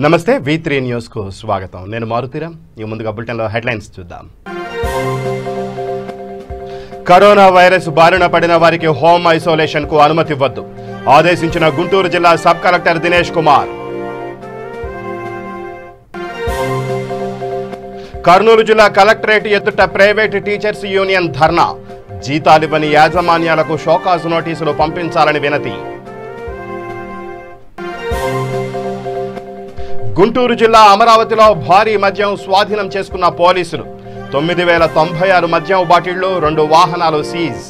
నమస్తే V3 news కు స్వాగతం. నేను మారుతీరాం. ఈ ముందుగా బులెటిన్ లో హెడ్లైన్స్ చూద్దాం. కరోనా వైరస్ బారిన పడిన వారికి హోమ్ ఐసోలేషన్ కు అనుమతి ఇవ్వద్దు ఆదేశించిన గుంటూరు జిల్లా సబ్ కలెక్టర్ దినేష్ కుమార్. కర్నూలు జిల్లా కలెక్టరేట్ ఎదుట ప్రైవేట్ టీచర్స్ యూనియన్ ధర్నా. జీతాలివ్వని యాజమాన్యాలకు షోకాజ్ నోటీసులు పంపించాలని వినతి. గుంటూరు జిల్లా అమరావతిలో భారీ మద్యం స్వాధీనం చేసుకున్న పోలీసులు. 9,096 మద్యం బాటిళ్లు, 2 వాహనాలు సీజ్.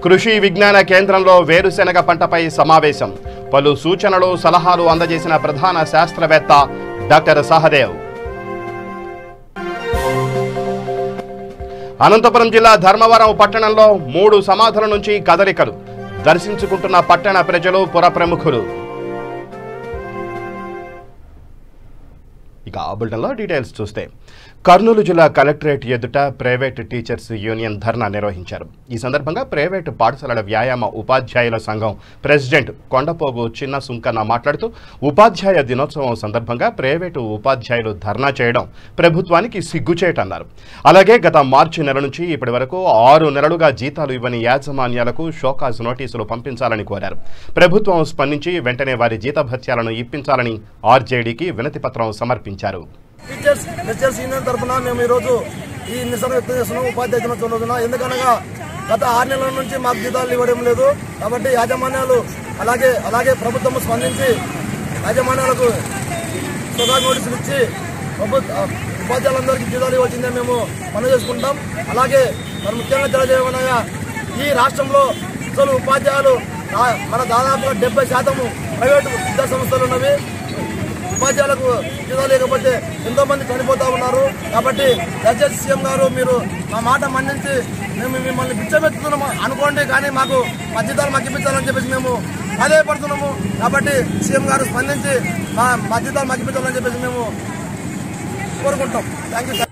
కృషి విజ్ఞాన కేంద్రంలో వేరుశెనగ పంటపై సమావేశం. పలు సూచనలు సలహాలు అందజేసిన ప్రధాన శాస్త్రవేత్త డాక్టర్ సహదేవ్. అనంతపురం జిల్లా ధర్మవరం పట్టణంలో 3 సమాధుల నుంచి కదలికలు. దర్శించుకుంటున్న పట్టణ ప్రజలు, పుర ప్రముఖులు. ఇక బులెటిన్లో డీటెయిల్స్ చూస్తే కర్నూలు జిల్లా కలెక్టరేట్ ఎదుట ప్రైవేట్ టీచర్స్ యూనియన్ ధర్నా నిర్వహించారు. ఈ సందర్భంగా ప్రైవేటు పాఠశాలల వ్యాయామ ఉపాధ్యాయుల సంఘం ప్రెసిడెంట్ కొండపోగు చిన్న సుంకన్న మాట్లాడుతూ ఉపాధ్యాయ దినోత్సవం సందర్భంగా ప్రైవేటు ఉపాధ్యాయులు ధర్నా చేయడం ప్రభుత్వానికి సిగ్గుచేటన్నారు. అలాగే గత మార్చి నెల నుంచి ఇప్పటి వరకు 6 నెలలుగా జీతాలు ఇవ్వని యాజమాన్యాలకు షోకాజ్ నోటీసులు పంపించాలని కోరారు. ప్రభుత్వం స్పందించి వెంటనే వారి జీతభత్యాలను ఇప్పించాలని ఆర్జేడీకి వినతి పత్రం సమర్పించారు. టీచర్స్ యూనియన్ తరఫున మేము ఈరోజు ఈ నిరసన వ్యక్తం చేస్తున్నాం ఉపాధ్యాయ దినోత్సవం రోజున. ఎందుకనగా గత 6 నెలల నుంచి మాకు జీతాలు ఇవ్వడం లేదు. కాబట్టి యాజమాన్యాలు అలాగే ప్రభుత్వం స్పందించి యాజమాన్యాలకు షోకాజ్ నోటీసులు ఇచ్చి ఉపాధ్యాయులందరికీ జీతాలు ఇవ్వాల్సిందే మేము పని చేసుకుంటాం. అలాగే మరి ముఖ్యంగా తెలియజేయమనగా ఈ రాష్ట్రంలో అసలు ఉపాధ్యాయులు మన దాదాపుగా 70% ప్రైవేటు విద్యా సంస్థలు ఉన్నవి. ఉపాధ్యాయులకు జీతాలు లేకపోతే ఎంతో మంది చనిపోతా ఉన్నారు. కాబట్టి దయచేసి సీఎం గారు మీరు మా మాట మన్నించి మేము మిమ్మల్ని పిచ్చబెత్తుతున్నాము అనుకోండి, కానీ మాకు మా జీతాలు మాకు ఇప్పించాలని చెప్పేసి మేము ఆదాయపడుతున్నాము. కాబట్టి సీఎం గారు స్పందించి మా జీతాలు మాకు ఇప్పించాలని చెప్పేసి మేము కోరుకుంటాం. Thank you.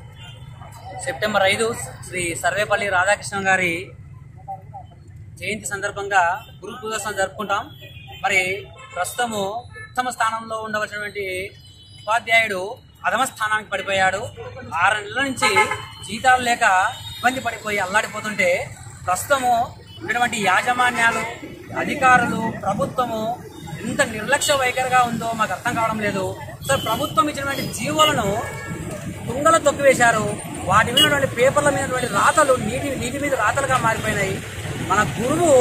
September 5 Shri Sarvepalli Radhakrishna గారి జయంతి సందర్భంగా గురు పూజోత్సవం జరుపుకుంటాం. మరి ప్రస్తుతము ఉత్తమ స్థానంలో ఉండవలసినటువంటి ఉపాధ్యాయుడు అధమ స్థానానికి పడిపోయాడు. 6 నెలల నుంచి జీతాలు లేక ఇబ్బంది పడిపోయి అల్లాడిపోతుంటే ప్రస్తుతము ఉన్నటువంటి యాజమాన్యాలు, అధికారులు, ప్రభుత్వము ఎంత నిర్లక్ష్య వైఖరిగా ఉందో మాకు అర్థం కావడం లేదు. సో ప్రభుత్వం ఇచ్చినటువంటి జీవోలను తుంగలో తొక్కివేశారు. వాటి మీద పేపర్ల మీద రాతలు నీటి మీద రాతలుగా మారిపోయినాయి. మన గురువు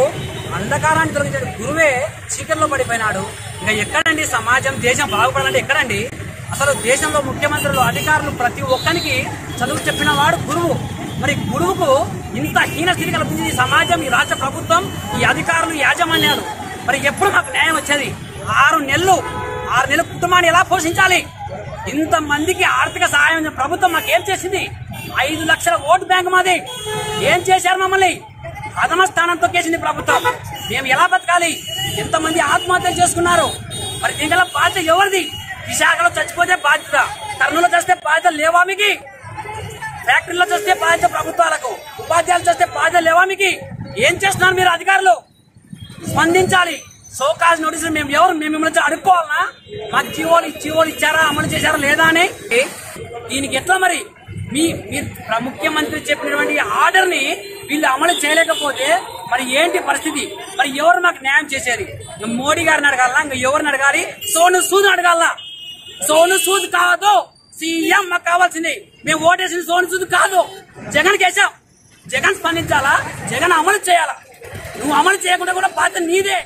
అంధకారాన్ని తొలగించే గురువే చీకట్లో పడిపోయినాడు. ఇంకా ఎక్కడండి సమాజం, దేశం బాగుపడాలంటే ఎక్కడండి? అసలు దేశంలో ముఖ్యమంత్రులు, అధికారులు ప్రతి ఒక్కరికి చదువు చెప్పిన వాడు గురువు. మరి గురువుకు ఇంత హీన స్థితి కల్పించింది ఈ సమాజం, ఈ రాష్ట్ర ప్రభుత్వం, ఈ అధికారులు, యాజమాన్యాలు. మరి ఎప్పుడు మాకు న్యాయం వచ్చేది? 6 నెలలు కుటుంబాన్ని ఎలా పోషించాలి? ఇంతమందికి ఆర్థిక సహాయం ప్రభుత్వం మాకేం చేసింది? 5 లక్షల ఓటు బ్యాంకు మాది. ఏం చేశారు? మమ్మల్ని అధమ స్థానం తొక్కేసింది ప్రభుత్వం. మేము ఎలా బతకాలి? ఎంతమంది ఆత్మహత్యలు చేసుకున్నారు? మరి దీనికల్లా బాధ్యత ఎవరిది? విశాఖలో చచ్చిపోతే బాధ్యత, కర్నూలులో చేస్తే బాధ్యత లేవా మీకు? ఫ్యాక్టరీలో చేస్తే బాధ్యత ప్రభుత్వాలకు, ఉపాధ్యాయులు చేస్తే బాధ్యత లేవా మీకు? ఏం చేస్తున్నారు మీరు అధికారులు? స్పందించాలి. షోకాజ్ నోటీసులు మేము మిమ్మల్ని అడుక్కోవాలనా? మాకు జీవోలు ఇచ్చారా, అమలు చేశారా లేదా అని? దీనికి ఎట్లా మరి మీరు ముఖ్యమంత్రి చెప్పినటువంటి ఆర్డర్ ని వీళ్ళు అమలు చేయలేకపోతే మరి ఏంటి పరిస్థితి? మరి ఎవరు మాకు న్యాయం చేసేది? మోడీ గారిని అడగాలనా? ఇంకా ఎవరిని అడగాలి? సోను సూద్ అడగాలనా? సోను సూద్ కాదు సీఎం మాకు కావాల్సింది. మేము ఓటేసింది సోను సూద్ కాదు, జగన్ కేసాం. జగన్ స్పందించాలా? జగన్ అమలు చేయాలా? నువ్వు అమలు చేయకుండా కూడా బాధ్యత నీదే.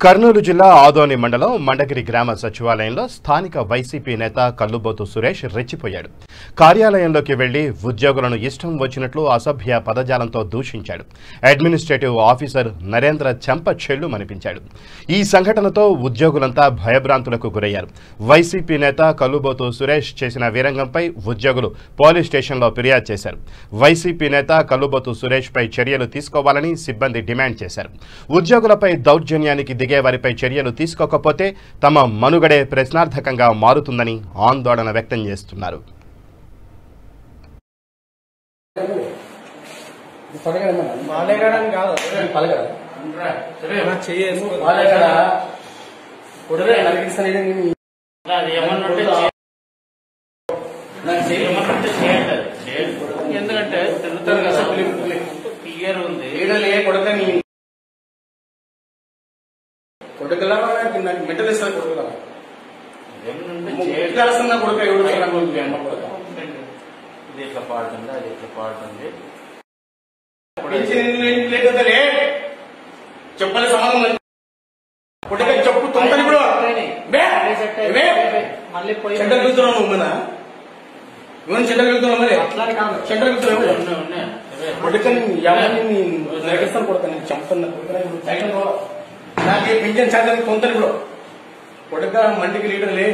కర్నూలు జిల్లా ఆదోని మండలం మండగిరి గ్రామ సచివాలయంలో స్థానిక వైసీపీ నేత కల్లుబోతు సురేష్ రెచ్చిపోయాడు. కార్యాలయంలోకి వెళ్లి ఉద్యోగులను ఇష్టం వచ్చినట్లు అసభ్య పదజాలంతో దూషించాడు. అడ్మినిస్ట్రేటివ్ ఆఫీసర్ నరేంద్ర చెంప చెల్లుమనిపించాడు. ఈ సంఘటనతో ఉద్యోగులంతా భయభ్రాంతులకు గురయ్యారు. వైసీపీ నేత కల్లుబోతు సురేష్ చేసిన వీరంగంపై ఉద్యోగులు పోలీస్ స్టేషన్లో ఫిర్యాదు చేశారు. వైసీపీ నేత కల్లుబోతు సురేష్ పై చర్యలు తీసుకోవాలని సిబ్బంది డిమాండ్ చేశారు. ఉద్యోగులపై దౌర్జన్యానికి దిగే వారిపై చర్యలు తీసుకోకపోతే తమ మనుగడే ప్రశ్నార్థకంగా మారుతుందని ఆందోళన వ్యక్తం చేస్తున్నారు. పలగడం కాదు, పలగడం ఎందుకంటే తిరుగుతారు కదా క్లియర్ ఉంది ఈడలే కొడకని కొడుకలా మెటల్ ఇస్తా కొడుకులా కొడుక ఇది ఎట్లా పాడుతుంది అది ఎట్లా పాడుతుంది చెప్పలే సమాధానం కొడుక చెప్పు తొందర కూడా మళ్ళీ సెంటర్ వెళ్తున్నావు మన ఇవన్నీ సెంటర్ వెళ్తున్నావు మరి సెంటర్ వెళ్తున్నావు కొడుకని ఎవరిని నడిపిస్తాను కొడుక నేను చంపుతున్నా నాకు పింఛన్ ఛార్జ్ తొందర కూడా కొడుక మండికి లీడర్లే.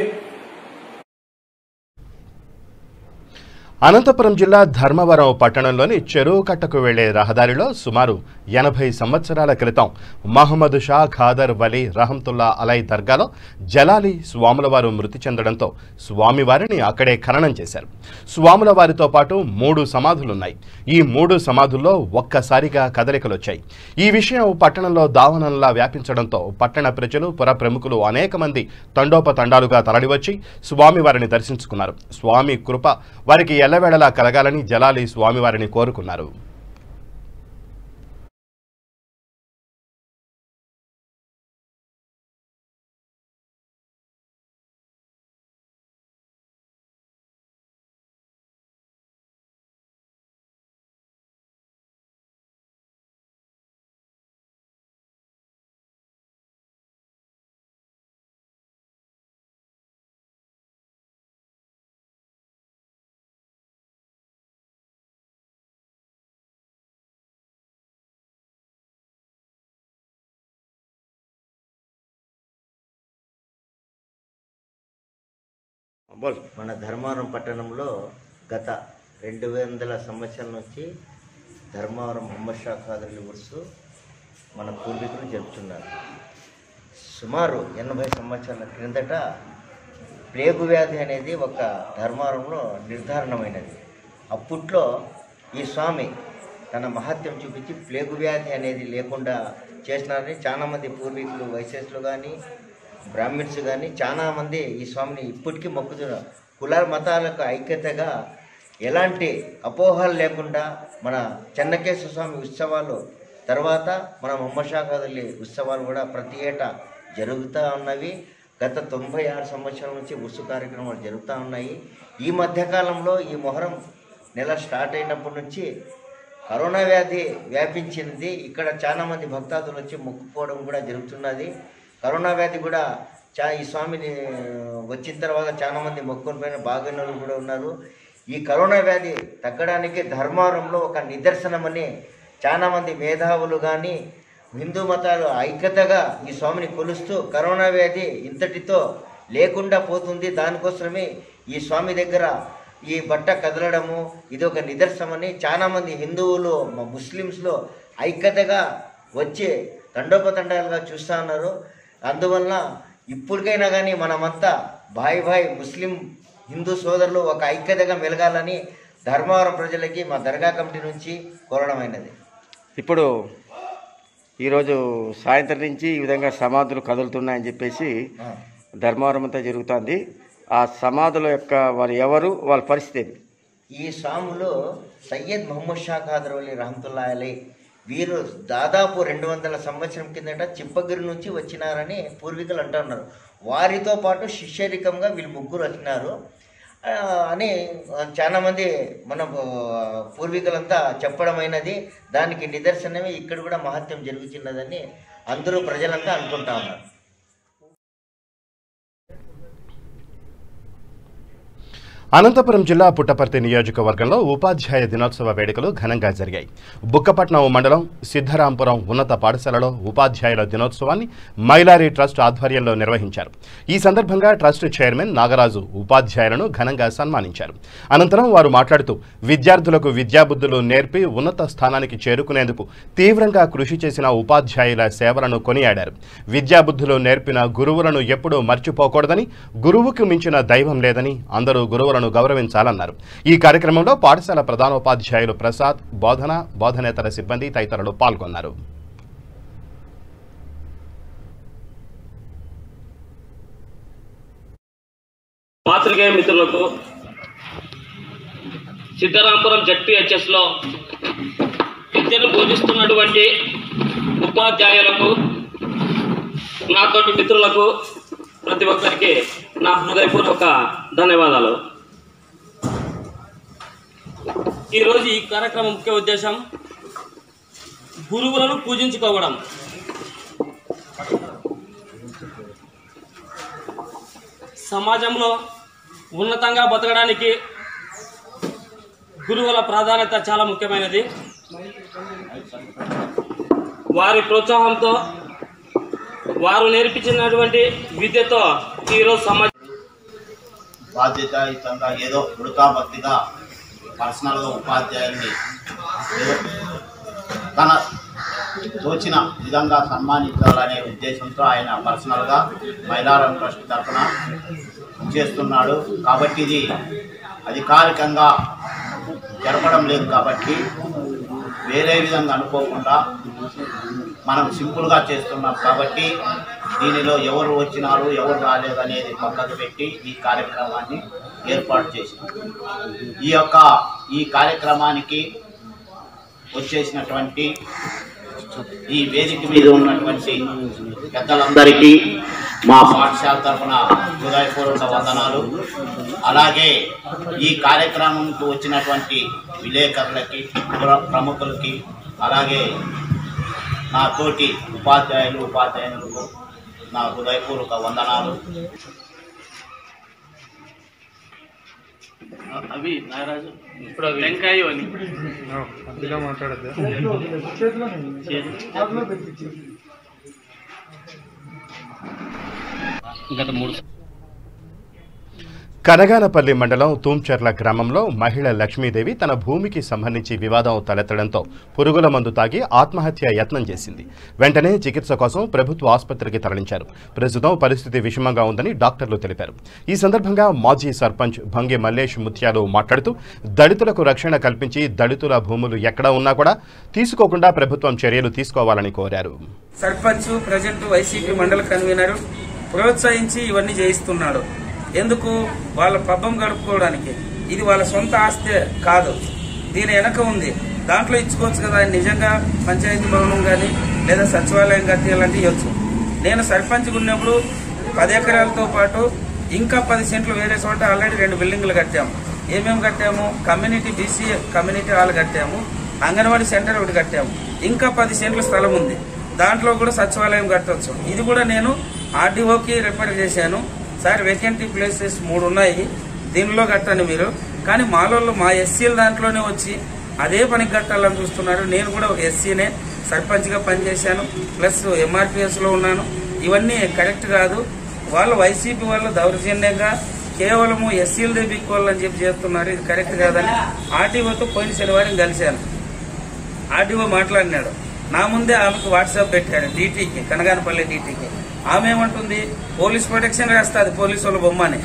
అనంతపురం జిల్లా ధర్మవరం పట్టణంలోని చెరువు కట్టకు వెళ్లే రహదారిలో సుమారు 80 సంవత్సరాల క్రితం మహమ్మద్ షా ఖాదర్ వలీ రహంతుల్లా అలై దర్గాలో జలాలి స్వాములవారు మృతి చెందడంతో స్వామివారిని అక్కడే ఖననం చేశారు. స్వాముల వారితో పాటు 3 సమాధులున్నాయి. ఈ 3 సమాధుల్లో ఒక్కసారిగా కదలికలొచ్చాయి. ఈ విషయం పట్టణంలో దావానంలా వ్యాపించడంతో పట్టణ ప్రజలు పుర ప్రముఖులు అనేక మంది తండోపతండాలుగా తరలివచ్చి స్వామివారిని దర్శించుకున్నారు. స్వామి కృప వారికి ఎల్లవేళలా కలగాలని జలాలి స్వామివారిని కోరుకున్నారు. మన ధర్మవరం పట్టణంలో గత 200 సంవత్సరాల నుంచి ధర్మవరం మహమ్మద్ షా ఖాదర్ ఉర్సు మన పూర్వీకులు జరుపుతున్నారు. సుమారు 80 సంవత్సరాల క్రిందట ప్లేగు వ్యాధి అనేది ఒక ధర్మవరంలో నిర్ధారణమైనది. అప్పట్లో ఈ స్వామి తన మహత్యం చూపించి ప్లేగు వ్యాధి అనేది లేకుండా చేసినారని చాలామంది పూర్వీకులు వైశ్యులు కానీ బ్రాహ్మిన్స్ కానీ చాలామంది ఈ స్వామిని ఇప్పటికీ మొక్కుతున్నారు. కుల మతాలకు ఐక్యతగా ఎలాంటి అపోహలు లేకుండా మన చెన్నకేశ్వర స్వామి ఉత్సవాలు తర్వాత మన మహమ్మద్ షా ఖాదర్ ఉత్సవాలు కూడా ప్రతి ఏటా జరుగుతూ ఉన్నవి. గత 96 సంవత్సరాల నుంచి ఉత్సవ కార్యక్రమాలు జరుగుతూ ఉన్నాయి. ఈ మధ్యకాలంలో ఈ మొహరం నెల స్టార్ట్ అయినప్పటి నుంచి కరోనా వ్యాధి వ్యాపించింది. ఇక్కడ చాలామంది భక్తాదులు వచ్చి మొక్కుకోవడం కూడా జరుగుతున్నది. కరోనా వ్యాధి కూడా ఈ స్వామిని వచ్చిన తర్వాత చాలామంది మొక్కుని పైన బాగున్న కూడా ఉన్నారు. ఈ కరోనా వ్యాధి తగ్గడానికి ధర్మవరంలో ఒక నిదర్శనమని చాలామంది మేధావులు కానీ హిందూ మతాలు ఐక్యతగా ఈ స్వామిని కొలుస్తూ కరోనా వ్యాధి ఇంతటితో లేకుండా పోతుంది. దానికోసమే ఈ స్వామి దగ్గర ఈ బట్ట కదలడము ఇది ఒక నిదర్శనమని చాలామంది హిందువులు ముస్లిమ్స్లో ఐక్యతగా వచ్చి తండోపతండాలుగా చూస్తూ ఉన్నారు. అందువల్ల ఇప్పటికైనా కానీ మనమంతా భాయ్ ముస్లిం హిందూ సోదరులు ఒక ఐక్యతగా మెలగాలని ధర్మవరం ప్రజలకి మా దర్గా కమిటీ నుంచి కోరడమైనది. ఇప్పుడు ఈరోజు సాయంత్రం నుంచి ఈ విధంగా సమాధులు కదులుతున్నాయని చెప్పేసి ధర్మవరం అంతా జరుగుతుంది. ఆ సమాధుల యొక్క వారు ఎవరు, వాళ్ళ పరిస్థితి? ఈ స్వాములు సయ్యద్ మహమ్మద్ షా ఖాదర్ వలీ రహమతుల్లా అలీ వీరు దాదాపు 200 సంవత్సరం కిందట చిప్పగిరి నుంచి వచ్చినారని పూర్వీకులు అంటున్నారు. వారితో పాటు శిష్యరికంగా వీళ్ళు 3 వచ్చినారు అని చాలామంది మన పూర్వీకులంతా చెప్పడమైనది. దానికి నిదర్శనమే ఇక్కడ కూడా మహత్యం జరుగుతున్నదని అందరూ ప్రజలంతా అనుకుంటా ఉన్నారు. అనంతపురం జిల్లా పుట్టపర్తి నియోజకవర్గంలో ఉపాధ్యాయ దినోత్సవ వేడుకలు ఘనంగా జరిగాయి. బుక్కపట్నం మండలం సిద్ధరాంపురం ఉన్నత పాఠశాలలో ఉపాధ్యాయుల దినోత్సవాన్ని మైలారి ట్రస్ట్ ఆధ్వర్యంలో నిర్వహించారు. ఈ సందర్భంగా ట్రస్ట్ చైర్మన్ నాగరాజు ఉపాధ్యాయులను ఘనంగా సన్మానించారు. అనంతరం వారు మాట్లాడుతూ విద్యార్థులకు విద్యాబుద్ధులు నేర్పి ఉన్నత స్థానానికి చేరుకునేందుకు తీవ్రంగా కృషి చేసిన ఉపాధ్యాయుల సేవలను కొనియాడారు. విద్యాబుద్ధులు నేర్పిన గురువులను ఎప్పుడూ మర్చిపోకూడదని, గురువుకు మించిన దైవం లేదని, అందరూ గురువులను గౌరవించాలన్నారు. ఈ కార్యక్రమంలో పాఠశాల ప్రధానోపాధ్యాయులు ప్రసాద్, బోధనేతర సిబ్బంది తదితరులు పాల్గొన్నారు. పాత్రికేయ మిత్రులకు, సిద్ధరాంపురం జడ్పీహెచ్ఎస్ లో విద్యను బోధిస్తున్నటువంటి ఉపాధ్యాయులకు, నాతోటి మిత్రులకు, ప్రతి ఒక్కరికి నా హృదయపూర్వక ధన్యవాదాలు. ఈరోజు ఈ కార్యక్రమం ముఖ్య ఉద్దేశం గురువులను పూజించుకోవడం. సమాజంలో ఉన్నతంగా బతకడానికి గురువుల ప్రాధాన్యత చాలా ముఖ్యమైనది. వారి ప్రోత్సాహంతో, వారు నేర్పించినటువంటి విద్యతో ఈరోజు సమాజం బాధ్యతాయుతంగా ఏదో ఉడతాభక్తిగా పర్సనల్గా ఉపాధ్యాయుల్ని తన తోచిన విధంగా సన్మానించాలనే ఉద్దేశంతో ఆయన పర్సనల్గా మైలారం ట్రస్ట్ తరఫున చేస్తున్నాడు. కాబట్టి ఇది అధికారికంగా జరపడం లేదు కాబట్టి వేరే విధంగా అనుకోకుండా మనం సింపుల్గా చేస్తున్నాం. కాబట్టి దీనిలో ఎవరు వచ్చినారు ఎవరు రాలేదు అనేది పక్కకు పెట్టి ఈ కార్యక్రమాన్ని ఏర్పాటు చేసినాం. ఈ కార్యక్రమానికి వచ్చేసినటువంటి ఈ వేదిక మీద ఉన్నటువంటి పెద్దలందరికీ మా పాఠశాల తరఫున హృదయపూర్వక వందనాలు. అలాగే ఈ కార్యక్రమంకు వచ్చినటువంటి విలేకరులకి, ప్రముఖులకి, అలాగే నా తోటి ఉపాధ్యాయులకు నా హృదయపూర్వక వందనాలు. అవి నారాజు ఇప్పుడు వెంకాయ అని మాట్లాడద్దు. గత 3 కనగానపల్లి మండలం తూంచెర్ల గ్రామంలో మహిళ లక్ష్మీదేవి తన భూమికి సంబంధించి వివాదం తలెత్తడంతో పురుగుల మందు తాగి ఆత్మహత్య యత్నం చేసింది. వెంటనే చికిత్స కోసం ప్రభుత్వ ఆసుపత్రికి తరలించారు. ప్రస్తుతం పరిస్థితి విషమంగా ఉందని డాక్టర్లు తెలిపారు. ఈ సందర్భంగా మాజీ సర్పంచ్ భంగి మల్లేష్ ముత్యాలు మాట్లాడుతూ దళితులకు రక్షణ కల్పించి దళితుల భూములు ఎక్కడ ఉన్నా కూడా తీసుకోకుండా ప్రభుత్వం చర్యలు తీసుకోవాలని కోరారు. సర్పంచ్ ప్రజెంట్ వైసీపీ మండల కన్వీనర్ ప్రోత్సహించి ఇవన్నీ చేయిస్తున్నాడు. ఎందుకు? వాళ్ళ పబ్బం గడుపుకోవడానికి. ఇది వాళ్ళ సొంత ఆస్తే కాదు, దీని వెనక ఉంది. దాంట్లో ఇచ్చుకోవచ్చు కదా. నిజంగా పంచాయతీ భవనం కానీ లేదా సచివాలయం కట్టేయాలంటే ఇవ్వచ్చు. నేను సర్పంచ్గా ఉన్నప్పుడు 10 ఎకరాలతో పాటు ఇంకా 10 సెంట్లు వేరే చోట ఆల్రెడీ 2 బిల్డింగ్లు కట్టాము. ఏమేమి కట్టాము? కమ్యూనిటీ బీసీ కమ్యూనిటీ హాల్ కట్టాము, అంగన్వాడీ సెంటర్ ఒకటి కట్టాము, ఇంకా 10 సెంట్ల స్థలం ఉంది. దాంట్లో కూడా సచివాలయం కట్టవచ్చు. ఇది కూడా నేను ఆర్డీఓకి రిఫర్ చేశాను. సార్ వేకెంటీ ప్లేసెస్ 3 ఉన్నాయి, దీనిలో కట్టండి మీరు. కానీ మాలోళ్ళు మా ఎస్సీల దాంట్లోనే వచ్చి అదే పనికి కట్టాలని చూస్తున్నారు. నేను కూడా ఒక ఎస్సీనే, సర్పంచ్గా పనిచేశాను, ప్లస్ ఎంఆర్పిఎస్లో ఉన్నాను. ఇవన్నీ కరెక్ట్ కాదు. వాళ్ళు వైసీపీ వాళ్ళు దౌర్జన్యంగా కేవలము ఎస్సీలదే బిక్కోవాలని చెప్పి చేస్తున్నారు. ఇది కరెక్ట్ కాదని ఆర్టీఓతో పోయిన శనివారం కలిశాను. ఆర్టీఓ మాట్లాడినాడు. నా ముందే ఆమెకు వాట్సాప్ పెట్టాడు, డీటీకి, కనగానపల్లి డీటీకి. ఆమె ఏమంటుంది? పోలీస్ ప్రొటెక్షన్ రాస్తుంది, పోలీసు వాళ్ళ బొమ్మని.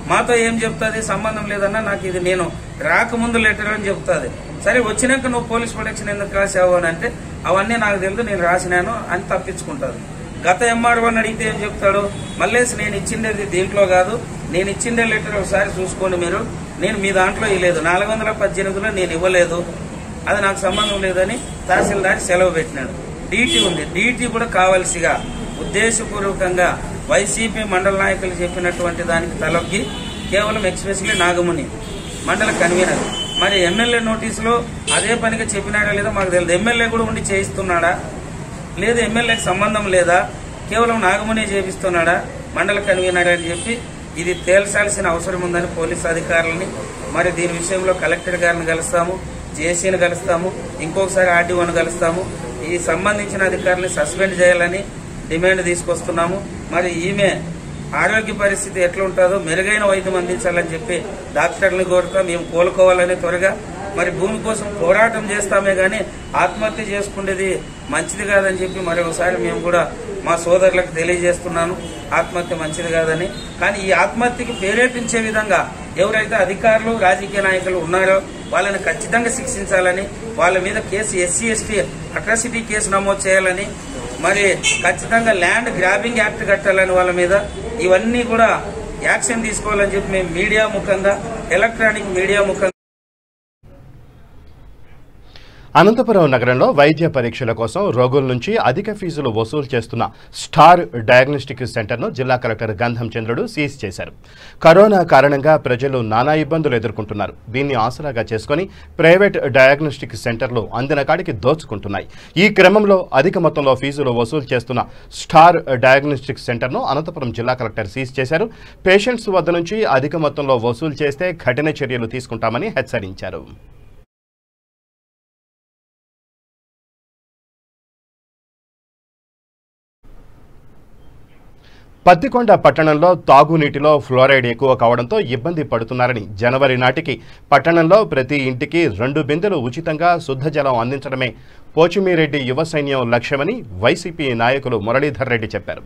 మాతో ఏం చెప్తుంది? సంబంధం లేదన్నా, నాకు ఇది నేను రాకముందు లెటర్ అని చెప్తుంది. సరే వచ్చినాక నువ్వు పోలీస్ ప్రొటెక్షన్ ఎందుకు రాసావు అని అంటే అవన్నీ నాకు తెలియదు, నేను రాసినాను అని తప్పించుకుంటుంది. గత ఎంఆర్ఓని అడిగితే ఏం చెప్తాడు? మల్లేసి నేను ఇచ్చిండేది దీంట్లో కాదు, నేను ఇచ్చిండే లెటర్ ఒకసారి చూసుకోండి మీరు, నేను మీ దాంట్లో ఇవ్వలేదు, 418లో నేను ఇవ్వలేదు, అది నాకు సంబంధం లేదని తహసీల్దార్ సెలవు పెట్టినాడు. డీటీ ఉంది, డీటీ కూడా కావాల్సిగా ఉద్దేశపూర్వకంగా వైసీపీ మండల నాయకులు చెప్పినటువంటి దానికి తలొగ్గి కేవలం ఎక్స్ప్రెస్లీ నాగముని మండల కన్వీనర్. మరి ఎమ్మెల్యే నోటీసులో అదే పనిగా చెప్పినాడా లేదా మాకు తెలియదు. ఎమ్మెల్యే కూడా ఉండి చేయిస్తున్నాడా లేదు, ఎమ్మెల్యేకి సంబంధం లేదా, కేవలం నాగముని చేపిస్తున్నాడా మండల కన్వీనర్ అని చెప్పి ఇది తేల్చాల్సిన అవసరం ఉందని పోలీసు అధికారులని, మరి దీని విషయంలో కలెక్టర్ గారిని కలుస్తాము, జేసీని కలుస్తాము, ఇంకొకసారి ఆర్డీఓని కలుస్తాము. ఈ సంబంధించిన అధికారులను సస్పెండ్ చేయాలని డిమాండ్ తీసుకొస్తున్నాము. మరి ఈమె ఆరోగ్య పరిస్థితి ఎట్లుంటుందో మెరుగైన వైద్యం అందించాలని చెప్పి డాక్టర్ని కోరుతా. మేము కోలుకోవాలని త్వరగా మరి భూమి కోసం పోరాటం చేస్తామే గాని ఆత్మహత్య చేసుకునేది మంచిది కాదని చెప్పి మరొకసారి మేము కూడా మా సోదరులకు తెలియజేస్తున్నాను. ఆత్మహత్య మంచిది కాదని. కానీ ఈ ఆత్మహత్యకి ప్రేరేపించే విధంగా ఎవరైతే అధికారులు రాజకీయ నాయకులు ఉన్నారో వాళ్ళని ఖచ్చితంగా శిక్షించాలని, వాళ్ళ మీద case SC ST atrocity case నమోదు చేయాలని, మరి ఖచ్చితంగా ల్యాండ్ గ్రాబింగ్ యాక్ట్ కట్టాలని వాళ్ళ మీద. ఇవన్నీ కూడా యాక్షన్ తీసుకోవాలని చెప్పి మేము మీడియా ముఖంగా, ఎలక్ట్రానిక్ మీడియా ముఖంగా. అనంతపురం నగరంలో వైద్య పరీక్షల కోసం రోగుల నుంచి అధిక ఫీజులు వసూలు చేస్తున్న స్టార్ డయాగ్నోస్టిక్ సెంటర్ను జిల్లా కలెక్టర్ గంధం చంద్రుడు సీజ్ చేశారు. కరోనా కారణంగా ప్రజలు నానా ఇబ్బందులు ఎదుర్కొంటున్నారు. దీన్ని ఆసరాగా చేసుకుని ప్రైవేట్ డయాగ్నోస్టిక్ సెంటర్లు అందిన కాడికి దోచుకుంటున్నాయి. ఈ క్రమంలో అధిక మొత్తంలో ఫీజులు వసూలు చేస్తున్న స్టార్ డయాగ్నోస్టిక్ సెంటర్ను అనంతపురం జిల్లా కలెక్టర్ సీజ్ చేశారు. పేషెంట్స్ వద్ద నుంచి అధిక మొత్తంలో వసూలు చేస్తే కఠిన చర్యలు తీసుకుంటామని హెచ్చరించారు. పత్తికొండ పట్టణంలో తాగునీటిలో ఫ్లోరైడ్ ఎక్కువ కావడంతో ఇబ్బంది పడుతున్నారని, జనవరి నాటికి పట్టణంలో ప్రతి ఇంటికి 2 బిందెలు ఉచితంగా శుద్ధ జలం అందించడమే పోచిమిరెడ్డి యువ సైన్యం లక్ష్యమని వైసీపీ నాయకులు మురళీధర్ రెడ్డి చెప్పారు.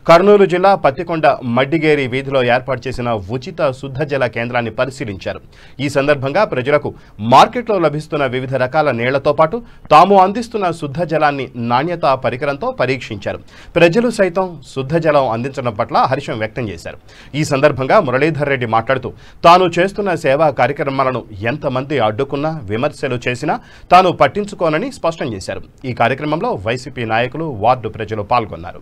కర్నూలు జిల్లా పత్తికొండ మడ్డిగేరి వీధిలో ఏర్పాటు చేసిన ఉచిత శుద్ధ జల కేంద్రాన్ని పరిశీలించారు. ఈ సందర్భంగా ప్రజలకు మార్కెట్లో లభిస్తున్న వివిధ రకాల నీళ్లతో పాటు తాము అందిస్తున్న శుద్ధ జలాన్ని నాణ్యతా పరికరంతో పరీక్షించారు. ప్రజలు సైతం శుద్ధ జలం అందించడం పట్ల హర్షం వ్యక్తం చేశారు. ఈ సందర్భంగా మురళీధర్ రెడ్డి మాట్లాడుతూ తాను చేస్తున్న సేవా కార్యక్రమాలను ఎంతమంది అడ్డుకున్నా, విమర్శలు చేసినా తాను పట్టించుకోనని స్పష్టం చేశారు. ఈ కార్యక్రమంలో వైసీపీ నాయకులు, వార్డు ప్రజలు పాల్గొన్నారు.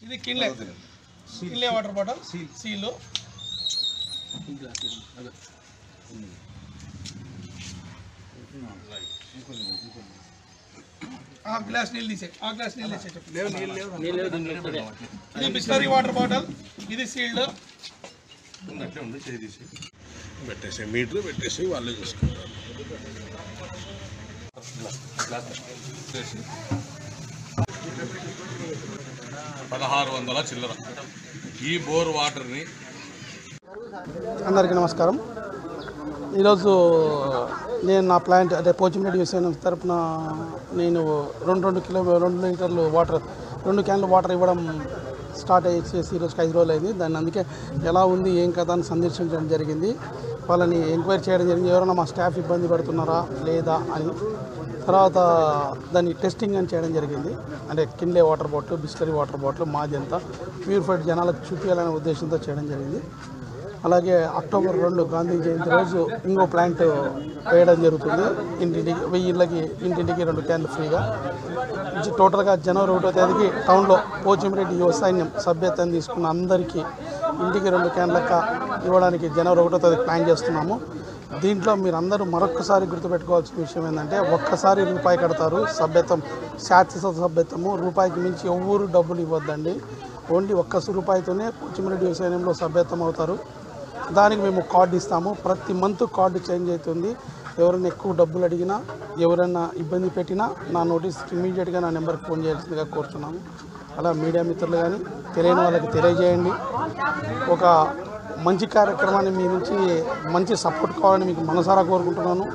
ఇది Kinley water bottle seal glass నీళ్ళు తీసే ఇది బిస్లరీ వాటర్ బాటిల్, ఇది సీల్డ్. అట్లే ఉంది, చేసి పెట్టేసి మీటర్ పెట్టేసి వాళ్ళే చూసుకుంటారు. 1600 చిల్లర ఈ బోర్ వాటర్ని. అందరికీ నమస్కారం. ఈరోజు నేను నా ప్లాంట్ అంటే పోచిమిరెడ్డి యువ తరఫున నేను 2 లీటర్లు వాటర్ 2 క్యాన్లు వాటర్ ఇవ్వడం స్టార్ట్ చేసి ఈరోజుకి 5 రోజులు అయింది. దాన్ని అందుకే ఎలా ఉంది ఏం కదా అని సందర్శించడం జరిగింది. వాళ్ళని ఎంక్వైరీ చేయడం జరిగింది, ఎవరైనా మా స్టాఫ్ ఇబ్బంది పడుతున్నారా లేదా అని. తర్వాత దాన్ని టెస్టింగ్ అని చేయడం జరిగింది. అంటే Kinley water bottle, Bisleri water bottle మాది అంతా ప్యూరిఫైడ్ జనాలకు చూపించాలనే ఉద్దేశంతో చేయడం జరిగింది. అలాగే అక్టోబర్ 2 గాంధీ జయంతి రోజు ఇంకో ప్లాంట్ వేయడం జరుగుతుంది. ఇంటింటికి 1000 ఇళ్ళకి ఇంటింటికి 2 క్యాన్లు ఫ్రీగా. టోటల్గా జనవరి 1వ తేదీకి టౌన్లో పోచిమిరెడ్డి యువ సైన్యం సభ్యత్వం తీసుకున్న అందరికీ ఇంటికి 2 క్యాన్ల లెక్క ఇవ్వడానికి జనవరి 1వ తేదీకి ప్లాన్ చేస్తున్నాము. దీంట్లో మీరందరూ మరొక్కసారి గుర్తుపెట్టుకోవాల్సిన విషయం ఏంటంటే, ఒక్కసారి రూపాయి కడతారు. సభ్యత్వం శాశ్వత సభ్యత్వము, రూపాయికి మించి ఎవ్వరూ డబ్బులు ఇవ్వద్దండి. ఓన్లీ ₹1తోనే పోచిమిరెడ్డి యువ సైన్యంలో సభ్యత్వం అవుతారు. దానికి మేము కార్డు ఇస్తాము. ప్రతి మంత్ కార్డు చేంజ్ అవుతుంది. ఎవరైనా ఎక్కువ డబ్బులు అడిగినా, ఎవరైనా ఇబ్బంది పెట్టినా నా నోటీస్ ఇమీడియట్గా నా నెంబర్కి ఫోన్ చేయాల్సిందిగా కోరుతున్నాము. అలా మీడియా మిత్రులు కానీ తెలియని వాళ్ళకి తెలియజేయండి. ఒక మంచి కార్యక్రమాన్ని మీ నుంచి మంచి సపోర్ట్ కావాలని మీకు మనసారా కోరుకుంటున్నాను.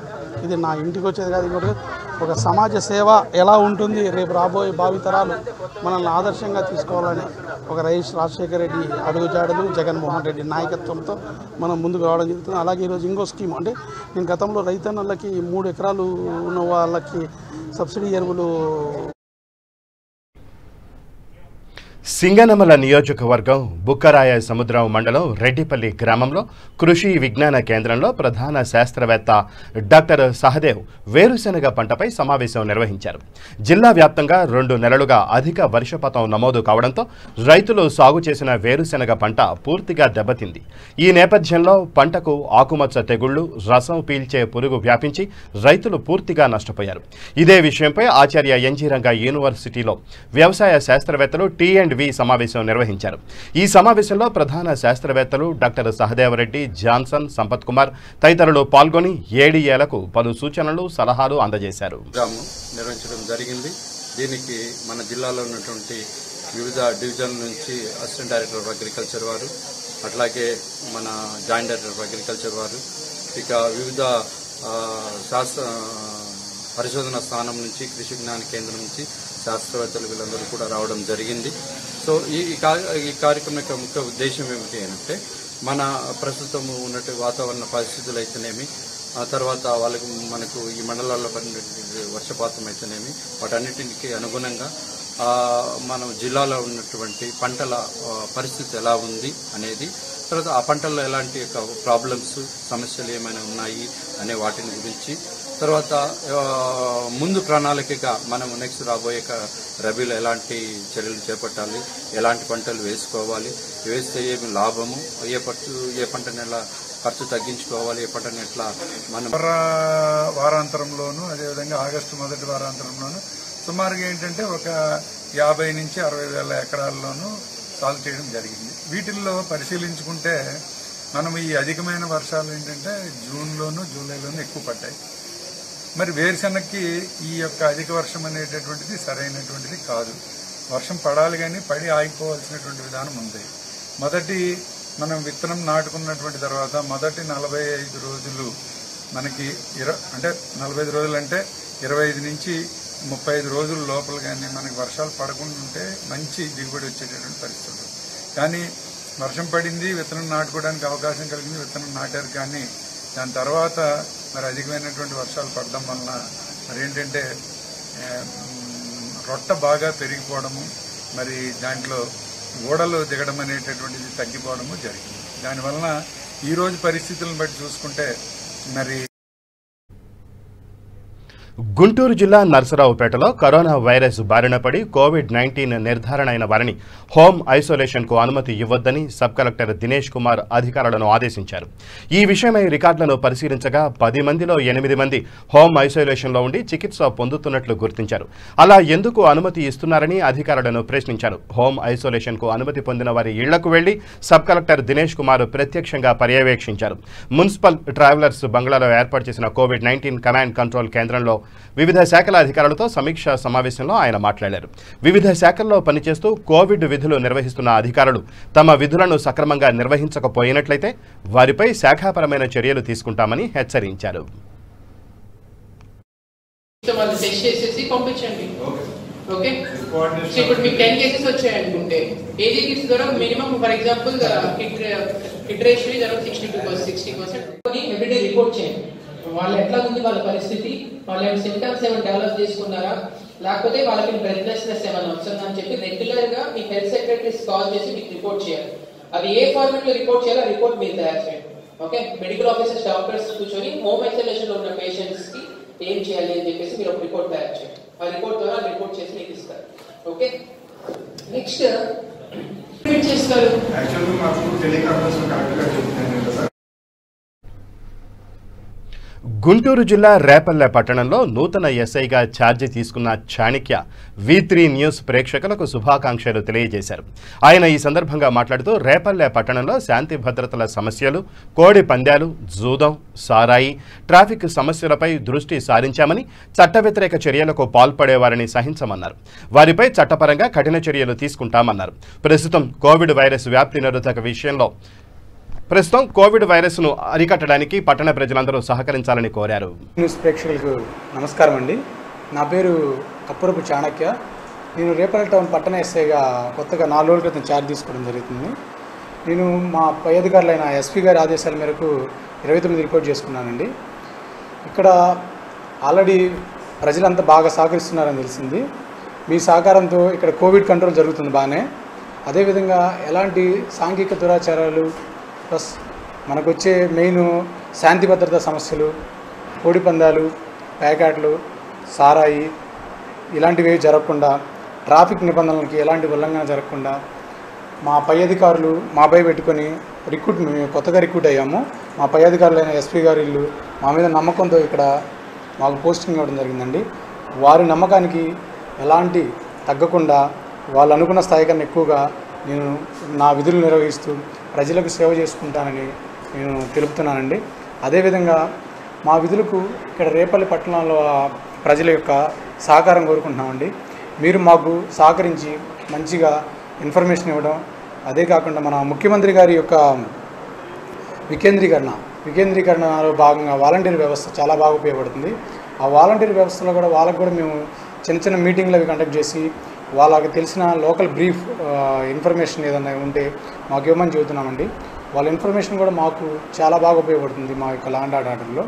ఇది నా ఇంటికి వచ్చేది కాదు, ఇంకోటి ఒక సమాజ సేవ ఎలా ఉంటుంది, రేపు రాబోయే భావితరాలు మనల్ని ఆదర్శంగా తీసుకోవాలని ఒక రాజశేఖర రెడ్డి అడుగుజాడలు, జగన్మోహన్ రెడ్డి నాయకత్వంతో మనం ముందుకు రావడం జరుగుతుంది. అలాగే ఈరోజు ఇంకో స్కీమ్, అంటే నేను గతంలో రైతన్నలకి 3 ఎకరాలు ఉన్న వాళ్ళకి సబ్సిడీ ఎరువులు. సింగనమల నియోజకవర్గం బుక్కరాయ సముద్రం మండలం రెడ్డిపల్లి గ్రామంలో కృషి విజ్ఞాన కేంద్రంలో ప్రధాన శాస్త్రవేత్త డాక్టర్ సహదేవ్ వేరుశెనగ పంటపై సమావేశం నిర్వహించారు. జిల్లా వ్యాప్తంగా 2 నెలలుగా అధిక వర్షపాతం నమోదు కావడంతో రైతులు సాగు చేసిన వేరుశెనగ పంట పూర్తిగా దెబ్బతింది. ఈ నేపథ్యంలో పంటకు ఆకుమచ్చ తెగుళ్లు, రసం పీల్చే పురుగు వ్యాపించి రైతులు పూర్తిగా నష్టపోయారు. ఇదే విషయంపై ఆచార్య ఎన్జీ రంగా యూనివర్సిటీలో వ్యవసాయ శాస్త్రవేత్తలు టీ&వి సమావేశం నిర్వహించారు. ఈ సమావేశంలో ప్రధాన శాస్త్రవేత్తలు డాక్టర్ సహదేవరెడ్డి, జాన్సన్, సంపత్ కుమార్ తదితరులు పాల్గొని ఏడీఏలకు పలు సూచనలు, సలహాలు అందజేశారు. నిర్వహించడం జరిగింది. దీనికి మన జిల్లాలో ఉన్నటువంటి వివిధ డివిజన్ల నుంచి అసిస్టెంట్ డైరెక్టర్ ఆఫ్ అగ్రికల్చర్ వారు, అట్లాగే మన జాయింట్ డైరెక్టర్ ఆఫ్ అగ్రికల్చర్ వారు, ఇక వివిధ పరిశోధన స్థానం నుంచి, కృషి విజ్ఞాన కేంద్రం నుంచి శాస్త్రవేత్తలు వీళ్ళందరూ కూడా రావడం జరిగింది. సో ఈ కార్యక్రమం యొక్క ముఖ్య ఉద్దేశం ఏమిటి అంటే, మన ప్రస్తుతం ఉన్నట్టు వాతావరణ పరిస్థితులు అయితేనేమి, ఆ తర్వాత మనకు ఈ మండలాల్లో పడినటువంటి వర్షపాతం అయితేనేమి, వాటన్నిటికి అనుగుణంగా మనం జిల్లాలో ఉన్నటువంటి పంటల పరిస్థితి ఎలా ఉంది అనేది, తర్వాత ఆ పంటల్లో ఎలాంటి ప్రాబ్లమ్స్ సమస్యలు ఏమైనా ఉన్నాయి అనే వాటిని గురించి, తర్వాత ముందు ప్రణాళికగా మనం నెక్స్ట్ రాబోయే రబీలో ఎలాంటి చర్యలు చేపట్టాలి, ఎలాంటి పంటలు వేసుకోవాలి, వేస్తే ఏమి లాభము, ఏ పంటను ఎలా ఖర్చు తగ్గించుకోవాలి, ఏ పంటను ఎట్లా మనం వారాంతరంలోనూ అదేవిధంగా ఆగస్టు మొదటి వారాంతరంలోనూ సుమారుగా ఏంటంటే ఒక 50 నుంచి 60 వేల ఎకరాల్లోనూ సాగు చేయడం జరిగింది. వీటిల్లో పరిశీలించుకుంటే మనం ఈ అధికమైన వర్షాలు ఏంటంటే జూన్లోనూ జూలైలోనూ ఎక్కువ పడ్డాయి. మరి వేరుశెనగకి ఈ యొక్క అధిక వర్షం అనేటటువంటిది సరైనటువంటిది కాదు. వర్షం పడాలి కానీ పడి ఆగిపోవాల్సినటువంటి విధానం ఉంది. మొదటి మనం విత్తనం నాటుకున్నటువంటి తర్వాత మొదటి 45 రోజులు మనకి అంటే 45 రోజులు అంటే 25 నుంచి 35 రోజుల లోపల కానీ మనకి వర్షాలు పడకుండా ఉంటే మంచి దిగుబడి వచ్చేటటువంటి పరిస్థితులు. కానీ వర్షం పడింది, విత్తనం నాటుకోవడానికి అవకాశం కలిగింది, విత్తనం నాటారు, కానీ దాని తర్వాత మరి అధికమైనటువంటి వర్షాలు పడడం వలన మరి ఏంటంటే రొట్ట బాగా పెరిగిపోవడము, మరి దాంట్లో ఓడలు దిగడం అనేటటువంటిది తగ్గిపోవడము జరిగింది. దానివలన ఈరోజు పరిస్థితులను బట్టి చూసుకుంటే మరి గుంటూరు జిల్లా నర్సరావుపేటలో కరోనా వైరస్ బారిన పడి కోవిడ్-19 నిర్ధారణ అయిన వారిని హోమ్ ఐసోలేషన్కు అనుమతి ఇవ్వొద్దని సబ్ కలెక్టర్ దినేష్ కుమార్ అధికారులను ఆదేశించారు. ఈ విషయమై రికార్డులను పరిశీలించగా 10 మందిలో 8 మంది హోమ్ ఐసోలేషన్లో ఉండి చికిత్స పొందుతున్నట్లు గుర్తించారు. అలా ఎందుకు అనుమతి ఇస్తున్నారని అధికారులను ప్రశ్నించారు. హోమ్ ఐసోలేషన్కు అనుమతి పొందిన వారి ఇళ్లకు వెళ్లి సబ్ కలెక్టర్ దినేష్ కుమార్ ప్రత్యక్షంగా పర్యవేక్షించారు. మున్సిపల్ ట్రావెలర్స్ బంగ్లాలో ఏర్పాటు చేసిన కోవిడ్-19 కమాండ్ కంట్రోల్ కేంద్రంలో వివిధ శాఖల అధికారులతో సమీక్షా సమావేశంలో ఆయన మాట్లాడారు. వివిధ శాఖల్లో పనిచేస్తూ కోవిడ్ విధులు నిర్వహిస్తున్న అధికారులు తమ విధులను సక్రమంగా నిర్వహించకపోయినట్లయితే వారిపై శాఖాపరమైన చర్యలు తీసుకుంటామని హెచ్చరించారు. ఓకే, సో ఇప్పుడు మీకు 10 కేసెస్ వచ్చాయనుకుంటే ఏజీటీస్ ద్వారా minimum for example hit ratio ద్వారా 60% ఎవ్రీడే రిపోర్ట్ చేయండి. వాళ్ళు ఎట్లా ఉంది వాళ్ళ పరిస్థితి, వాళ్ళు ఏమైనా సింటమ్స్ ఏమైనా డెవలప్ చేసుకున్నారా, లేకపోతే వాళ్ళకి బ్రెత్లెస్నెస్ ఏమైనా వస్తుందా అని చెప్పి రెగ్యులర్ గా మీ హెల్త్ సెక్రటరీస్ కాల్ చేసి మీకు రిపోర్ట్ చేయాలి. అది ఏ ఫార్మాట్ లో రిపోర్ట్ చేయాలో ఆ రిపోర్ట్ మీరు తయారు చేయండి. ఓకే, మెడికల్ ఆఫీసర్స్ డాక్టర్స్ కూర్చొని హోమ్ ఐసోలేషన్ లో ఉన్న పేషెంట్స్ కి ఏం చేయాలి అని చెప్పేసి మీరు ఒక రిపోర్ట్ తయారు చేయండి. ఆ రిపోర్ట్ ద్వారా రిపోర్ట్ చేసి మీకు ఇస్తారు. ఓకే, నెక్స్ట్ చేస్తారు. యాక్చువల్లీ మాకు టెలికాన్ఫరెన్స్ కరెక్ట్ గా చెప్తాను కదా. గుంటూరు జిల్లా రేపల్లె పట్టణంలో నూతన ఎస్ఐగా ఛార్జీ తీసుకున్న చాణిక్య V3 న్యూస్ ప్రేక్షకులకు శుభాకాంక్షలు తెలియజేశారు. ఆయన ఈ సందర్భంగా మాట్లాడుతూ రేపల్లె పట్టణంలో శాంతి భద్రతల సమస్యలు, కోడి పందాలు, జూదం, సారాయి, ట్రాఫిక్ సమస్యలపై దృష్టి సారించామని, చట్ట వ్యతిరేక చర్యలకు పాల్పడేవారిని సహించమన్నారు. వారిపై చట్టపరంగా కఠిన చర్యలు తీసుకుంటామన్నారు. ప్రస్తుతం కోవిడ్ వైరస్ వ్యాప్తి నిరోధక విషయంలో కోవిడ్ వైరస్ను అరికట్టడానికి పట్టణ ప్రజలందరూ సహకరించాలని కోరారు. న్యూస్ ప్రేక్షకులకు నమస్కారం అండి. నా పేరు కప్పురపు చాణక్య. నేను రేపల్లె టౌన్ పట్టణ ఎస్ఐగా కొత్తగా 4 రోజుల క్రితం ఛార్జ్ తీసుకోవడం జరుగుతుంది. నేను మా పై అధికారులైన ఎస్పీ గారి ఆదేశాల మేరకు 29 రిపోర్ట్ చేసుకున్నానండి. ఇక్కడ ఆల్రెడీ ప్రజలంతా బాగా సహకరిస్తున్నారని తెలిసింది. మీ సహకారంతో ఇక్కడ కోవిడ్ కంట్రోల్ జరుగుతుంది బాగానే. అదేవిధంగా ఎలాంటి సాంఘిక దురాచారాలు ప్లస్ మనకు వచ్చే మెయిన్ శాంతి భద్రతా సమస్యలు, కోడి పందాలు, ప్యాకెట్లు, సారాయి ఇలాంటివి జరగకుండా, ట్రాఫిక్ నిబంధనలకి ఎలాంటి ఉల్లంఘన జరగకుండా మా పై అధికారులు మాపై పెట్టుకొని కొత్తగా రిక్రూట్ అయ్యాము. మా పై అధికారులైన ఎస్పీ గారి ఇల్లు మా మీద నమ్మకంతో ఇక్కడ మాకు పోస్టింగ్ ఇవ్వడం జరిగిందండి. వారి నమ్మకానికి ఎలాంటి తగ్గకుండా వాళ్ళు అనుకున్న స్థాయి కన్నా ఎక్కువగా నేను నా విధులు నిర్వహిస్తూ ప్రజలకు సేవ చేసుకుంటానని నేను తెలుపుతున్నానండి. అదేవిధంగా మా విధులకు ఇక్కడ రేపల్లి పట్టణంలో ప్రజల యొక్క సహకారం కోరుకుంటున్నామండి. మీరు మాకు సహకరించి మంచిగా ఇన్ఫర్మేషన్ ఇవ్వడం, అదే కాకుండా మన ముఖ్యమంత్రి గారి యొక్క వికేంద్రీకరణలో భాగంగా వాలంటీర్ వ్యవస్థ చాలా బాగా ఉపయోగపడుతుంది. ఆ వాలంటీర్ వ్యవస్థలో కూడా వాళ్ళకు కూడా మేము చిన్న మీటింగ్లు అవి కండక్ట్ చేసి వాళ్ళకి తెలిసిన లోకల్ బ్రీఫ్ ఇన్ఫర్మేషన్ ఏదైనా ఉంటే మాకు ఇవ్వమని చెబుతున్నామండి. వాళ్ళ ఇన్ఫర్మేషన్ కూడా మాకు చాలా బాగా ఉపయోగపడుతుంది మా యొక్క ల్యాండ్ ఆర్డర్లో.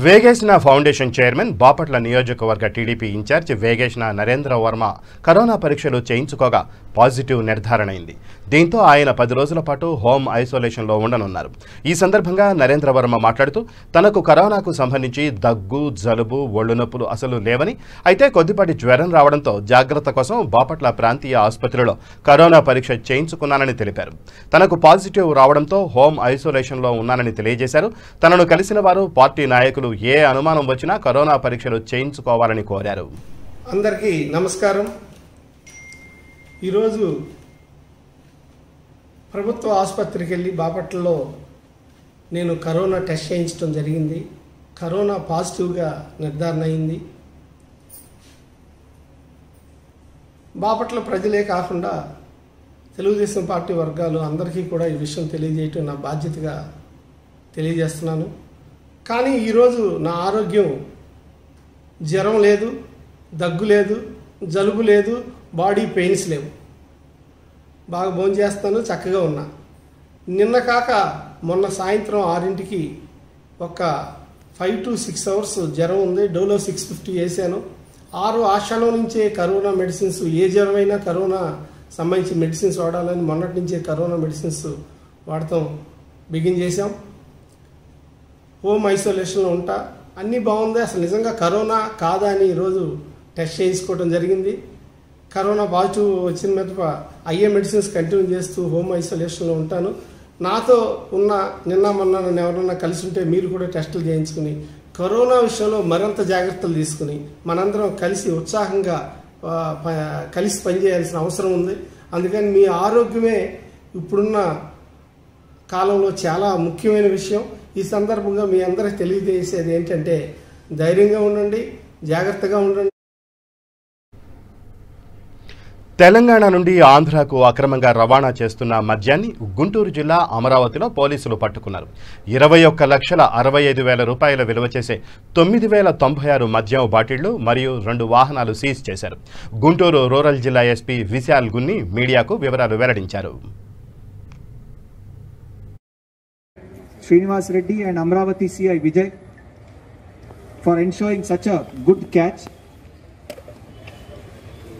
వేగేశ్న ఫౌండేషన్ చైర్మన్ బాపట్ల నియోజకవర్గ TDP incharge Vegesna Narendra Varma corona పరీక్షలు చేయించుకోగా పాజిటివ్ నిర్ధారణ అయింది. దీంతో ఆయన 10 రోజుల పాటు హోమ్ ఐసోలేషన్లో ఉండనున్నారు. ఈ సందర్భంగా నరేంద్ర వర్మ మాట్లాడుతూ తనకు కరోనాకు సంబంధించి దగ్గు, జలుబు, ఒళ్ళు నొప్పులు అసలు లేవని, అయితే కొద్దిపాటి జ్వరం రావడంతో జాగ్రత్త కోసం బాపట్ల ప్రాంతీయ ఆసుపత్రిలో కరోనా పరీక్ష చేయించుకున్నానని తెలిపారు. తనకు పాజిటివ్ రావడంతో హోమ్ ఐసోలేషన్లో ఉన్నానని తెలియజేశారు. తనను కలిసిన వారు, పార్టీ నాయకులు ఏ అనుమానం వచ్చినా కరోనా పరీక్షలు చేయించుకోవాలని కోరారు. అందరికీ నమస్కారం. ఈరోజు ప్రభుత్వ ఆసుపత్రికి వెళ్ళి బాపట్లలో నేను కరోనా టెస్ట్ చేయించడం జరిగింది. కరోనా పాజిటివ్గా నిర్ధారణ అయింది. బాపట్ల ప్రజలే కాకుండా తెలుగుదేశం పార్టీ వర్గాలు అందరికీ కూడా ఈ విషయం తెలియజేయటం నా బాధ్యతగా తెలియజేస్తున్నాను. కానీ ఈరోజు నా ఆరోగ్యం జ్వరం లేదు, దగ్గు లేదు, జలుబు లేదు, బాడీ పెయిన్స్ లేవు. బాగా భోంచేస్తాను, చక్కగా ఉన్నా. నిన్న కాక మొన్న సాయంత్రం 6ంటికి ఒక 5 to 6 hours జ్వరం ఉంది. డోలో 650 వేసాను. ఆ క్షణం నుంచే కరోనా మెడిసిన్స్, ఏ జ్వరమైనా కరోనా సంబంధించి మెడిసిన్స్ వాడాలని మొన్నటి నుంచే కరోనా మెడిసిన్స్ వాడటం బిగిన్ చేసాం. హోమ్ ఐసోలేషన్లో ఉంటా. అన్నీ బాగుంది. అసలు నిజంగా కరోనా కాదా అని ఈరోజు టెస్ట్ చేయించుకోవడం జరిగింది. కరోనా పాజిటివ్ వచ్చిన మీద అయ్యే మెడిసిన్స్ కంటిన్యూ చేస్తూ హోమ్ ఐసోలేషన్లో ఉంటాను. నాతో ఉన్న నిన్న మొన్న నన్ను ఎవరన్నా కలిసి ఉంటే మీరు కూడా టెస్టులు చేయించుకుని కరోనా విషయంలో మరింత జాగ్రత్తలు తీసుకుని మనందరం కలిసి ఉత్సాహంగా కలిసి పనిచేయాల్సిన అవసరం ఉంది. అందుకని మీ ఆరోగ్యమే ఇప్పుడున్న కాలంలో చాలా ముఖ్యమైన విషయం. ఈ సందర్భంగా మీ అందరికి తెలియజేసేది ఏంటంటే ధైర్యంగా ఉండండి, జాగ్రత్తగా ఉండండి. తెలంగాణ నుండి ఆంధ్రాకు అక్రమంగా రవాణా చేస్తున్న మద్యాన్ని గుంటూరు జిల్లా అమరావతిలో పోలీసులు పట్టుకున్నారు. 21,65,000 రూపాయల విలువ చేసే 9,096 మద్యం బాటిళ్లు మరియు 2 వాహనాలు సీజ్ చేశారు. గుంటూరు రూరల్ జిల్లా ఎస్పీ విశాల్ గున్ని మీడియాకు వివరాలు వెల్లడించారు. Srinivas Reddy and Amravati CI Vijay for ensuring such a good catch.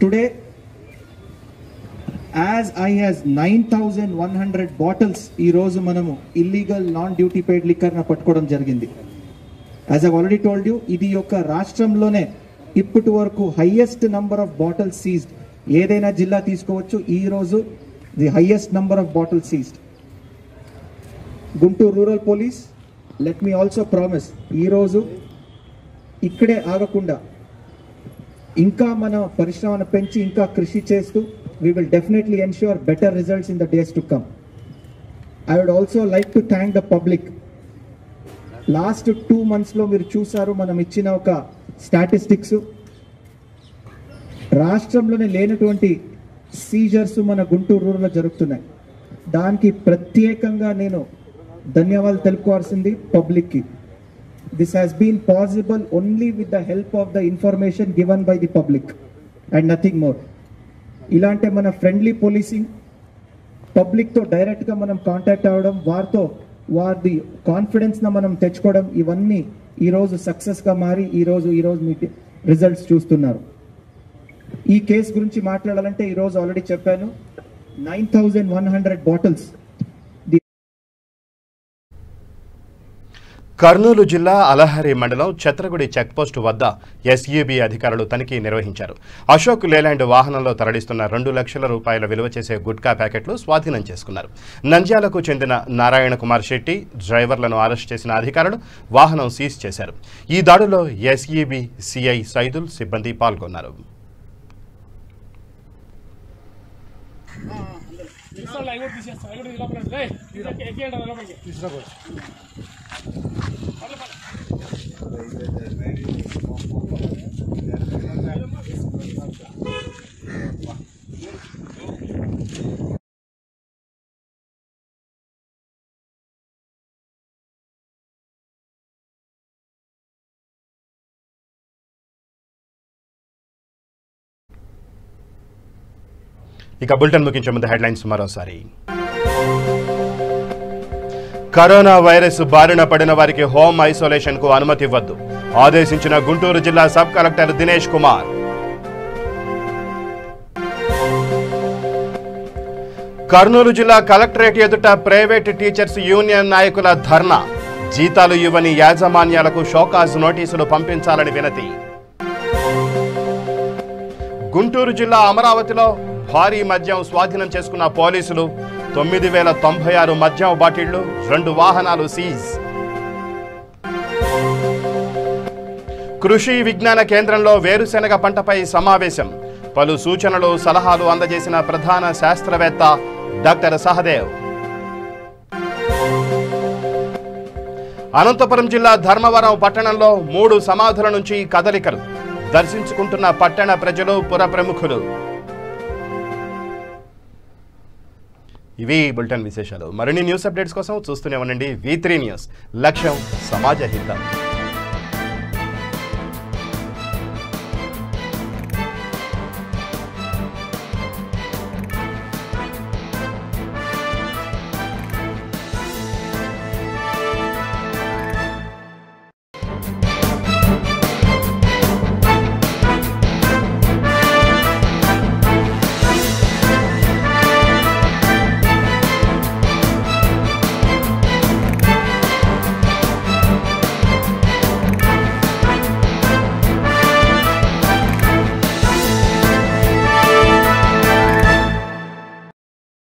Today, as high as 9,100 bottles ee roju manamu illegal non-duty paid liquor na pattukodam jarigindi. As I've already told you, idi yokka rashtrambelone ippati varaku highest number of bottles seized. Edaina jilla teesukovachu. Ee roju the highest number of bottles seized. Guntur rural police, let me also promise, ఈరోజు ఇక్కడే ఆగకుండా ఇంకా మన పరిశ్రమను పెంచి ఇంకా కృషి చేస్తూ we will definitely ensure better results in the days to come. I would also like to thank the public. Last 2 months లో మీరు చూసారు మనం ఇచ్చిన ఒక స్టాటిస్టిక్స్, రాష్ట్రంలోనే లేనటువంటి సీజర్స్ మన గుంటూరు రూరల్లో జరుగుతున్నాయి. దానికి ప్రత్యేకంగా నేను ధన్యవాదాలు తెలుపుకోవాల్సింది పబ్లిక్కి. This has been possible only with the help of the information given by the public and nothing more. ఇలాంటి మన ఫ్రెండ్లీ పోలీసింగ్, పబ్లిక్తో డైరెక్ట్గా మనం కాంటాక్ట్ అవ్వడం, వారి కాన్ఫిడెన్స్ను మనం తెచ్చుకోవడం, ఇవన్నీ ఈరోజు సక్సెస్గా మారి ఈరోజు మీ రిజల్ట్స్ చూస్తున్నారు. ఈ కేసు గురించి మాట్లాడాలంటే ఈరోజు ఆల్రెడీ చెప్పాను, 9,100 బాటిల్స్. కర్నూలు జిల్లా అలహరి మండలం ఛత్రగుడి చెక్పోస్టు వద్ద ఎస్యూబీ అధికారులు తనిఖీ నిర్వహించారు. అశోక్ లేలాండ్ వాహనంలో తరలిస్తున్న 2 లక్షల రూపాయల విలువ చేసే గుట్కా ప్యాకెట్లు స్వాధీనం చేసుకున్నారు. నంద్యాలకు చెందిన నారాయణ కుమార్ శెట్టి డ్రైవర్లను అరెస్ట్ చేసిన అధికారులు వాహనం సీజ్ చేశారు. ఈ దాడిలో ఎస్యూబీ సిఐ సైదుల్ సిబ్బంది పాల్గొన్నారు. ఇక బులెటిన్ ముగించే ముందు హెడ్లైన్స్ మరోసారి. కరోనా వైరస్ బారిన పడిన వారికి హోమ్ ఐసోలేషన్ కు అనుమతి ఇవ్వద్దు ఆదేశించిన గుంటూరు జిల్లా సబ్ కలెక్టర్ దినేష్ కుమార్. కర్నూలు జిల్లా కలెక్టరేట్ ఎదుట ప్రైవేటు టీచర్స్ యూనియన్ నాయకుల ధర్నా. జీతాలు ఇవ్వని యాజమాన్యాలకు షోకాజ్ నోటీసులు పంపించాలని వినతి. గుంటూరు జిల్లా అమరావతిలో భారీ మద్యం స్వాధీనం చేసుకున్న పోలీసులు. 9,096 మద్యం బాటిళ్లు, 2 వాహనాలు సీజ్. కృషి విజ్ఞాన కేంద్రంలో వేరుశెనగ పంటపై సమావేశం. పలు సూచనలు సలహాలు అందజేసిన ప్రధాన శాస్త్రవేత్త డాక్టర్ సహదేవ్. అనంతపురం జిల్లా ధర్మవరం పట్టణంలో 3 సమాధుల నుంచి కదలికలు. దర్శించుకుంటున్న పట్టణ ప్రజలు, పుర ప్రముఖులు. ఇవి బులెటిన్ విశేషాలు. మరిన్ని న్యూస్ అప్డేట్స్ కోసం చూస్తూనే ఉండండి V3 న్యూస్. లక్ష్యం సమాజ హితం.